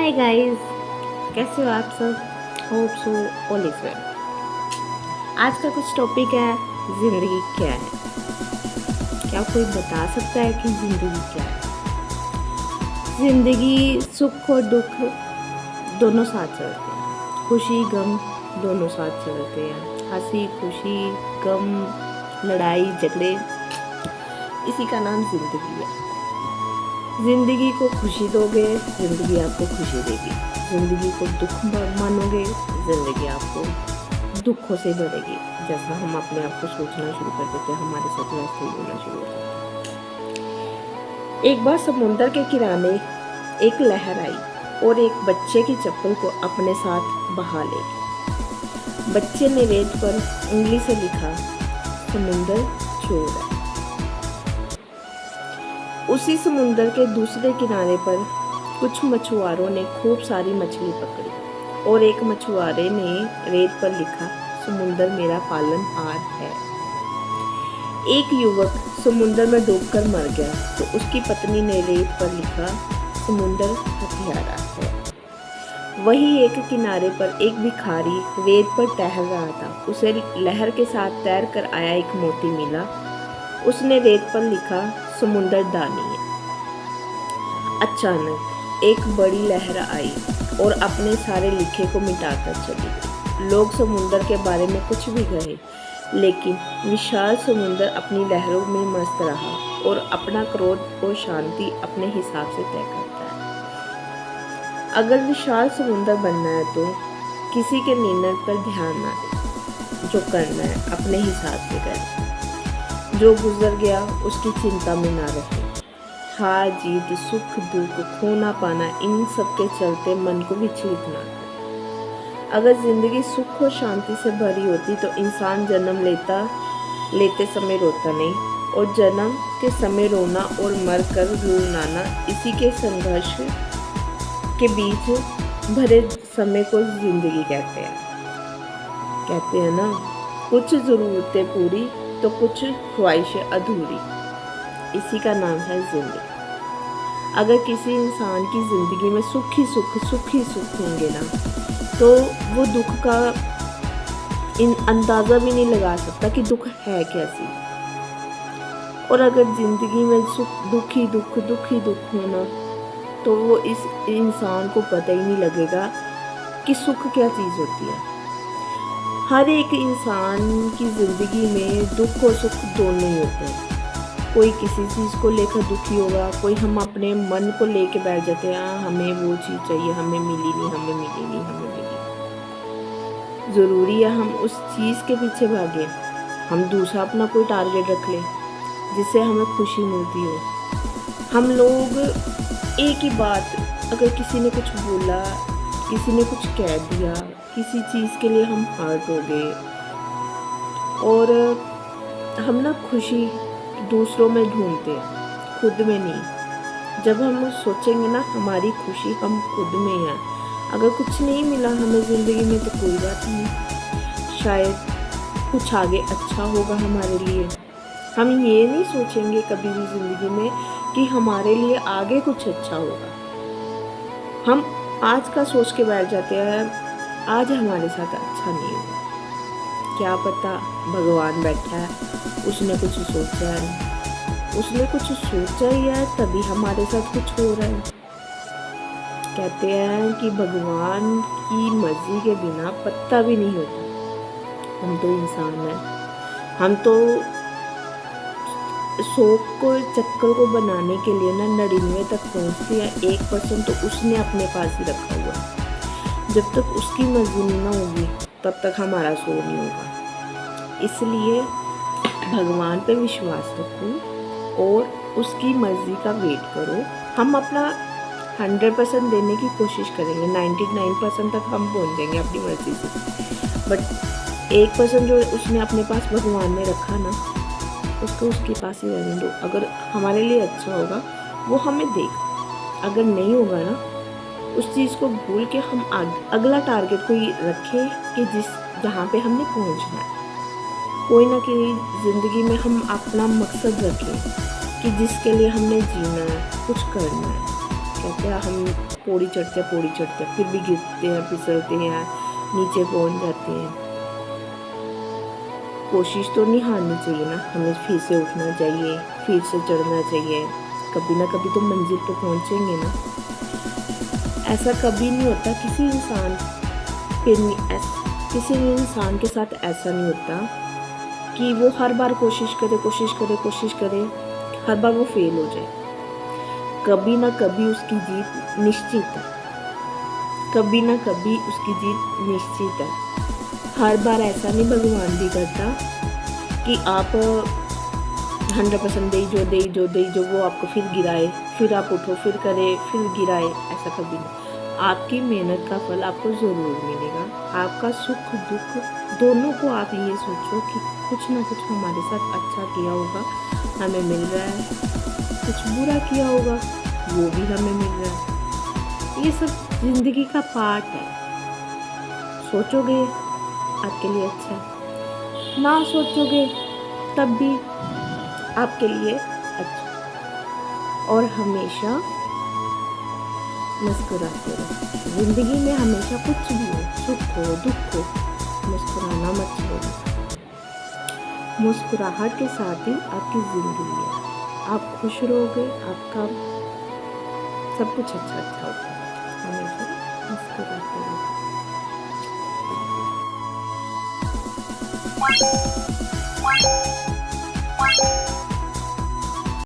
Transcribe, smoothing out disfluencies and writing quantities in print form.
Hi guys, कैसे हो आप सब। Hope so all is well. आज का कुछ टॉपिक है ज़िंदगी क्या है। क्या कोई बता सकता है कि ज़िंदगी क्या है। ज़िंदगी सुख और दुख दोनों साथ चलते हैं, खुशी गम दोनों साथ चलते हैं, हंसी खुशी गम लड़ाई झगड़े, इसी का नाम ज़िंदगी है। ज़िंदगी को खुशी दोगे, ज़िंदगी आपको खुशी देगी। ज़िंदगी को दुख मानोगे, ज़िंदगी आपको दुखों से भरेगी। जैसा हम अपने आप को सोचना शुरू कर देते हैं, हमारे साथ वैसे ही होना शुरू हो जाता है। एक बार समुद्र के किनारे एक लहर आई और एक बच्चे की चप्पल को अपने साथ बहा ले गई। बच्चे ने रेत पर उंगली से लिखा, समुद्र चोर है। उसी समुद्र के दूसरे किनारे पर कुछ मछुआरों ने खूब सारी मछली पकड़ी और एक मछुआरे ने रेत पर लिखा, समुद्र मेरा पालनहार है। एक युवक समुद्र में डूबकर मर गया तो उसकी पत्नी ने रेत पर लिखा, समुद्र हत्यारा है। वही एक किनारे पर एक भिखारी रेत पर टहल रहा था। उसे लहर के साथ तैर कर आया एक मोती मिला। उसने रेत पर लिखा, समुद्र दानी है। अचानक एक बड़ी लहर आई और अपने सारे लिखे को मिटाकर चली गई। लोग समुद्र के बारे में कुछ भी कहे, लेकिन विशाल समुद्र अपनी लहरों में मस्त रहा और अपना क्रोध और शांति अपने हिसाब से तय करता है। अगर विशाल समुद्र बनना है तो किसी के निर्णय पर ध्यान ना दे। जो करना है अपने हिसाब से करें। जो गुजर गया उसकी चिंता में ना रहे। हार जीत सुख दुख खोना पाना, इन सब के चलते मन को विचलित ना करें। अगर जिंदगी सुख और शांति से भरी होती तो इंसान जन्म लेते समय रोता नहीं, और जन्म के समय रोना और मरकर रुलाना, इसी के संघर्ष के बीच भरे समय को जिंदगी कहते हैं ना। कुछ ज़रूरतें पूरी तो कुछ ख्वाहिशें अधूरी, इसी का नाम है जिंदगी। अगर किसी इंसान की ज़िंदगी में सुख ही सुख होंगे ना, तो वो दुख का अंदाज़ा भी नहीं लगा सकता कि दुख है कैसी। और अगर ज़िंदगी में दुख ही दुख होना, तो वो इस इंसान को पता ही नहीं लगेगा कि सुख क्या चीज़ होती है। हर एक इंसान की ज़िंदगी में दुख और सुख दोनों ही होते हैं। कोई किसी चीज़ को लेकर दुखी होगा, कोई हम अपने मन को लेके बैठ जाते हैं, हमें वो चीज़ चाहिए, हमें मिली नहीं। ज़रूरी है हम उस चीज़ के पीछे भागें। हम दूसरा अपना कोई टारगेट रख लें जिससे हमें खुशी मिलती हो। हम लोग एक ही बात, अगर किसी ने कुछ बोला, किसी ने कुछ कह दिया, किसी चीज़ के लिए हम हर्ट हो गए, और हम ना खुशी दूसरों में ढूंढते हैं, खुद में नहीं। जब हम सोचेंगे ना हमारी खुशी हम खुद में है। अगर कुछ नहीं मिला हमें ज़िंदगी में तो कोई बात नहीं, शायद कुछ आगे अच्छा होगा हमारे लिए। हम ये नहीं सोचेंगे कभी भी ज़िंदगी में कि हमारे लिए आगे कुछ अच्छा होगा। हम आज का सोच के बैठ जाते हैं, आज हमारे साथ अच्छा नहीं होगा। क्या पता भगवान बैठा है, उसने कुछ सोचा ही है तभी हमारे साथ कुछ हो रहा है। कहते हैं कि भगवान की मर्जी के बिना पत्ता भी नहीं होता। हम तो इंसान हैं, हम तो 100 को चक्कर को बनाने के लिए ना 99 तक पहुँचते हैं। 1% तो उसने अपने पास ही रखा हुआ है। जब तक उसकी मर्जी ना होगी तब तक हमारा 100 नहीं होगा। इसलिए भगवान पे विश्वास रखो और उसकी मर्जी का वेट करो। हम अपना 100% देने की कोशिश करेंगे, 99% तक हम पहुँच जाएंगे अपनी मर्जी से। बट 1% जो उसने अपने पास भगवान ने रखा ना, उसको उसके पास ही रहने दो। अगर हमारे लिए अच्छा होगा वो हमें देगा, अगर नहीं होगा ना, उस चीज़ को भूल के हम अगला टारगेट कोई रखें कि जहाँ पे हमने पहुँचना है। कोई ना कोई ज़िंदगी में हम अपना मकसद रखें कि जिसके लिए हमने जीना है, कुछ करना है। कहते हैं हम पौड़ी चढ़ते फिर भी गिरते हैं, फिसलते हैं, नीचे पहुंच जाते हैं। कोशिश तो नहीं हारनी चाहिए ना, हमें फिर से उठना चाहिए, फिर से चढ़ना चाहिए, कभी ना कभी तो मंजिल पे पहुंचेंगे ना। ऐसा कभी नहीं होता किसी इंसान किसी भी इंसान के साथ ऐसा नहीं होता कि वो हर बार कोशिश करे, हर बार वो फेल हो जाए। कभी ना कभी उसकी जीत निश्चित है, कभी ना कभी उसकी जीत निश्चित है। हर बार ऐसा नहीं भगवान भी करता कि आप 100% दे जो वो आपको फिर गिराए, फिर आप उठो, फिर करे, फिर गिराए, ऐसा कभी नहीं। आपकी मेहनत का फल आपको ज़रूर मिलेगा। आपका सुख दुख दोनों को आप ये सोचो कि कुछ ना कुछ हमारे साथ अच्छा किया होगा, हमें मिल रहा है, कुछ बुरा किया होगा वो भी हमें मिल रहा है। ये सब जिंदगी का पार्ट है। सोचोगे आपके लिए अच्छा, ना सोचोगे तब भी आपके लिए अच्छा। और हमेशा मुस्कुराते रहो। जिंदगी में हमेशा कुछ भी हो, सुख हो दुख हो, मुस्कुराना मत छोड़ो। मुस्कुराहट के साथ ही आपकी जिंदगी है। आप खुश रहोगे, आपका सब कुछ अच्छा होगा। हमेशा मुस्कुराते रहो।